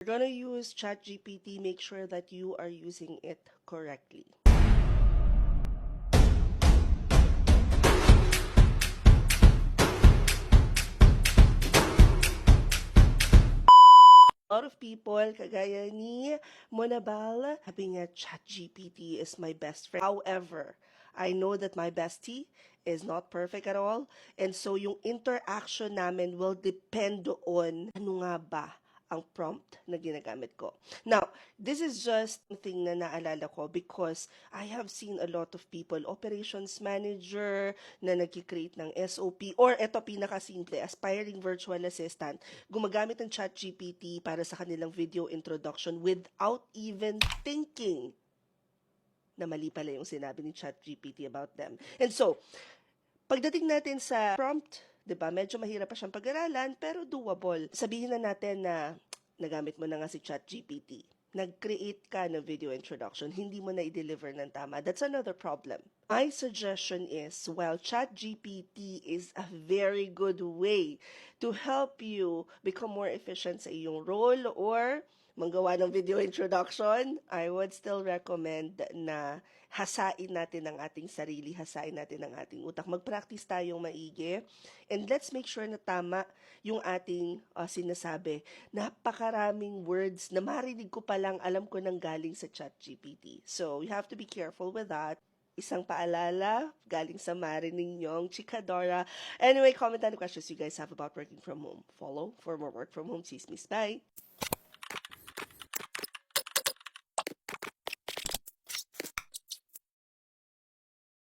You're gonna use ChatGPT, make sure that you are using it correctly. A lot of people, kagaya ni Monabal, having a ChatGPT is my best friend. However, I know that my bestie is not perfect at all. And so yung interaction namin will depend on ano nga ba ang prompt na ginagamit ko. Now, this is just something na naalala ko because I have seen a lot of people, operations manager, na nag-create ng SOP, or eto pinakasimple, aspiring virtual assistant, gumagamit ng ChatGPT para sa kanilang video introduction without even thinking na mali pala yung sinabi ni ChatGPT about them. And so, pagdating natin sa prompt, 'di ba? Medyo mahirap pa siyang pag-aralan pero doable. Sabihin na natin na nagamit mo na nga si ChatGPT. Nag-create ka ng video introduction, hindi mo na i-deliver ng tama. That's another problem. My suggestion is, while ChatGPT is a very good way to help you become more efficient sa iyong role or manggawa ng video introduction, I would still recommend na hasain natin ang ating sarili, hasain natin ang ating utak. Mag-practice tayong maigi. And let's make sure na tama yung ating sinasabi. Napakaraming words na marinig ko pa lang, alam ko nang galing sa ChatGPT. So, you have to be careful with that. Isang paalala, galing sa marinig nyong Chikadora. Anyway, comment down the questions you guys have about working from home. Follow for more work from home chismis. Bye!